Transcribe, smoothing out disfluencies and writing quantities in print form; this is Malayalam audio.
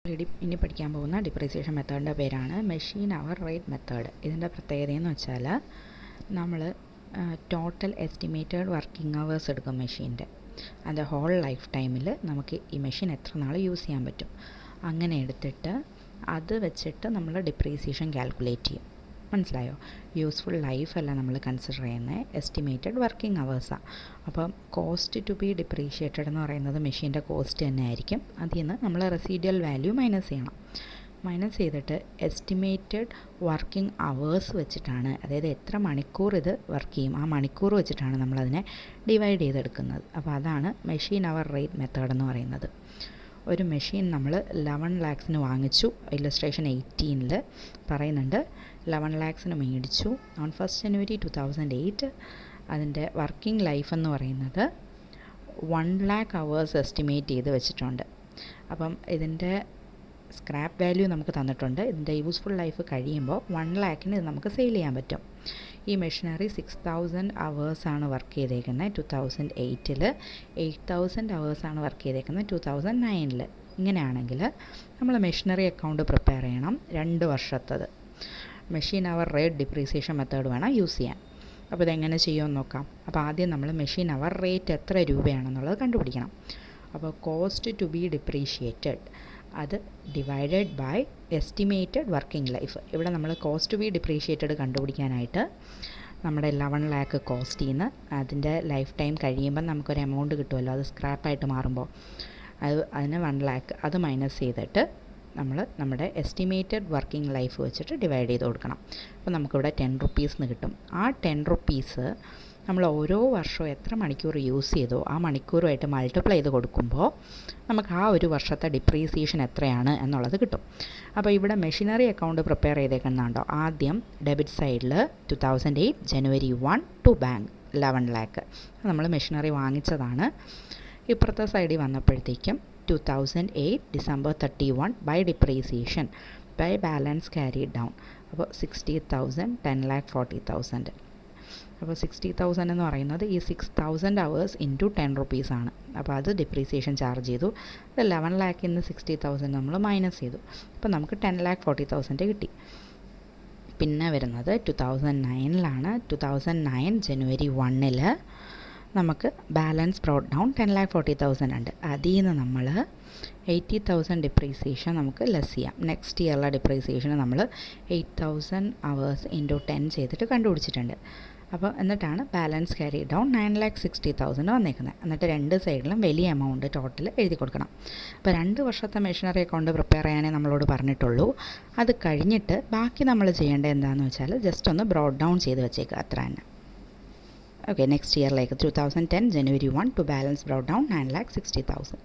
ഇനി പഠിക്കാൻ പോകുന്ന ഡിപ്രീസിയേഷൻ മെത്തേഡിൻ്റെ പേരാണ് മെഷീൻ അവർ റേറ്റ് മെത്തേഡ്. ഇതിൻ്റെ പ്രത്യേകത എന്ന് വെച്ചാൽ നമ്മൾ ടോട്ടൽ എസ്റ്റിമേറ്റഡ് വർക്കിംഗ് അവേഴ്സ് എടുക്കും മെഷീൻ്റെ. അത് ഹോൾ ലൈഫ് ടൈമിൽ നമുക്ക് ഈ മെഷീൻ എത്ര നാൾ യൂസ് ചെയ്യാൻ പറ്റും അങ്ങനെ എടുത്തിട്ട് അത് വെച്ചിട്ട് നമ്മൾ ഡിപ്രീസിയേഷൻ കാൽക്കുലേറ്റ് ചെയ്യും. മനസ്സിലായോ? യൂസ്ഫുൾ ലൈഫ് അല്ല നമ്മൾ കൺസിഡർ ചെയ്യുന്നത്, എസ്റ്റിമേറ്റഡ് വർക്കിംഗ് അവേഴ്സാണ്. അപ്പം കോസ്റ്റ് ടു ബി ഡിപ്രീഷിയേറ്റഡ് എന്ന് പറയുന്നത് മെഷീൻ്റെ കോസ്റ്റ് തന്നെ ആയിരിക്കും. അതിൽ നിന്ന് നമ്മൾ റെസിഡ്യൽ വാല്യൂ മൈനസ് ചെയ്യണം. മൈനസ് ചെയ്തിട്ട് എസ്റ്റിമേറ്റഡ് വർക്കിംഗ് അവേഴ്സ് വെച്ചിട്ടാണ്, അതായത് എത്ര മണിക്കൂർ ഇത് വർക്ക് ചെയ്യും ആ മണിക്കൂർ വെച്ചിട്ടാണ് നമ്മളതിനെ ഡിവൈഡ് ചെയ്തെടുക്കുന്നത്. അപ്പോൾ അതാണ് മെഷീൻ അവർ റേറ്റ് മെത്തേഡ് എന്ന് പറയുന്നത്. ഒരു മെഷീൻ നമ്മൾ 11 lakhs വാങ്ങിച്ചു. ഇല്ലസ്ട്രേഷൻ 18 പറയുന്നുണ്ട് 11 lakhs മേടിച്ചു ഓൺ 1st January 2008. അതിൻ്റെ വർക്കിംഗ് ലൈഫ് എന്ന് പറയുന്നത് 1 lakh hours എസ്റ്റിമേറ്റ് ചെയ്ത് വെച്ചിട്ടുണ്ട്. അപ്പം ഇതിൻ്റെ സ്ക്രാപ്പ് വാല്യൂ നമുക്ക് തന്നിട്ടുണ്ട്. ഇതിൻ്റെ യൂസ്ഫുൾ ലൈഫ് കഴിയുമ്പോൾ 1 lakhന് ഇത് നമുക്ക് സെയിൽ ചെയ്യാൻ പറ്റും. ഈ മെഷീനറി 6000 hours വർക്ക് ചെയ്തേക്കുന്നത് 2008. 8000 hours വർക്ക് ചെയ്തേക്കുന്നത് 2009. ഇങ്ങനെയാണെങ്കിൽ നമ്മൾ മെഷീനറി അക്കൗണ്ട് പ്രിപ്പയർ ചെയ്യണം 2 വർഷത്തത്. മെഷീൻ അവർ റേറ്റ് ഡിപ്രീസിയേഷൻ മെത്തേഡ് വേണം യൂസ് ചെയ്യാൻ. അപ്പോൾ ഇതെങ്ങനെ ചെയ്യുമെന്ന് നോക്കാം. അപ്പോൾ ആദ്യം നമ്മൾ മെഷീൻ അവർ റേറ്റ് എത്ര രൂപയാണെന്നുള്ളത് കണ്ടുപിടിക്കണം. അപ്പോൾ കോസ്റ്റ് ടു ബി ഡിപ്രീഷിയേറ്റഡ് അത് divided by estimated working life. ഇവിടെ നമ്മൾ കോസ്റ്റ് ടു ബി ഡിപ്രീഷിയേറ്റഡ് കണ്ടുപിടിക്കാനായിട്ട് നമ്മുടെ 11 lakh കോസ്റ്റിൽ നിന്ന് അതിൻ്റെ ലൈഫ് ടൈം കഴിയുമ്പം നമുക്കൊരു എമൗണ്ട് കിട്ടുമല്ലോ, അത് സ്ക്രാപ്പായിട്ട് മാറുമ്പോൾ അതിന് 1 lakh അത് മൈനസ് ചെയ്തിട്ട് നമ്മൾ നമ്മുടെ എസ്റ്റിമേറ്റഡ് വർക്കിംഗ് ലൈഫ് വെച്ചിട്ട് ഡിവൈഡ് ചെയ്ത് കൊടുക്കണം. അപ്പോൾ നമുക്കിവിടെ 10 rupees കിട്ടും. ആ 10 rupees നമ്മൾ ഓരോ വർഷവും എത്ര മണിക്കൂർ യൂസ് ചെയ്തോ ആ മണിക്കൂറുമായിട്ട് മൾട്ടിപ്ലൈ ചെയ്ത് കൊടുക്കുമ്പോൾ നമുക്ക് ആ ഒരു വർഷത്തെ ഡിപ്രീസിയേഷൻ എത്രയാണ് എന്നുള്ളത് കിട്ടും. അപ്പോൾ ഇവിടെ മെഷീനറി അക്കൗണ്ട് പ്രിപ്പയർ ചെയ്തേക്കുന്നുണ്ടോ, ആദ്യം ഡെബിറ്റ് സൈഡിൽ 2008 January 1 ടു ബാങ്ക് 11 lakh നമ്മൾ മെഷീനറി വാങ്ങിച്ചതാണ്. ഇപ്പുറത്തെ സൈഡിൽ വന്നപ്പോഴത്തേക്കും 2008 December 31 by depreciation by balance carry down. അപ്പോൾ 60,000 10,40,000. അപ്പോൾ 60,000 എന്ന് പറയുന്നത് ഈ 6000 hours ഇൻറ്റു 10 rupees ആണ്. അപ്പോൾ അത് ഡിപ്രീസിയേഷൻ ചാർജ് ചെയ്തു. അത് 11 lakh 60,000 നമ്മൾ മൈനസ് ചെയ്തു. അപ്പോൾ നമുക്ക് 10,40,000 കിട്ടി. പിന്നെ വരുന്നത് 2009 2009 January 1 നമുക്ക് ബാലൻസ് ബ്രോട്ട് ഡൗൺ 10,40,000 ഉണ്ട്. അതിൽ നിന്ന് നമ്മൾ 80,000 ഡിപ്രീസിയേഷൻ നമുക്ക് ലെസ് ചെയ്യാം. നെക്സ്റ്റ് ഇയറിലെ ഡിപ്രീസിയേഷൻ നമ്മൾ 8,000 hours ഇൻറ്റു 10 ചെയ്തിട്ട് കണ്ടുപിടിച്ചിട്ടുണ്ട്. അപ്പോൾ എന്നിട്ടാണ് ബാലൻസ് ക്യാരി ഡൗൺ 9,60,000 വന്നേക്കുന്നത്. എന്നിട്ട് 2 സൈഡിലും വലിയ എമൗണ്ട് ടോട്ടൽ എഴുതി കൊടുക്കണം. അപ്പോൾ 2 വർഷത്തെ മെഷീനറി അക്കൗണ്ട് പ്രിപ്പയർ ചെയ്യാനേ നമ്മളോട് പറഞ്ഞിട്ടുള്ളൂ. അത് കഴിഞ്ഞിട്ട് ബാക്കി നമ്മൾ ചെയ്യേണ്ടത് എന്താണെന്ന് വെച്ചാൽ ജസ്റ്റ് ഒന്ന് ബ്രോട്ട് ഡൗൺ ചെയ്ത് വെച്ചേക്കുക, അത്ര തന്നെ. ഓക്കെ, നെക്സ്റ്റ് ഇയറിലേക്ക് 2010 January 1 to balance brought down 9,60,000.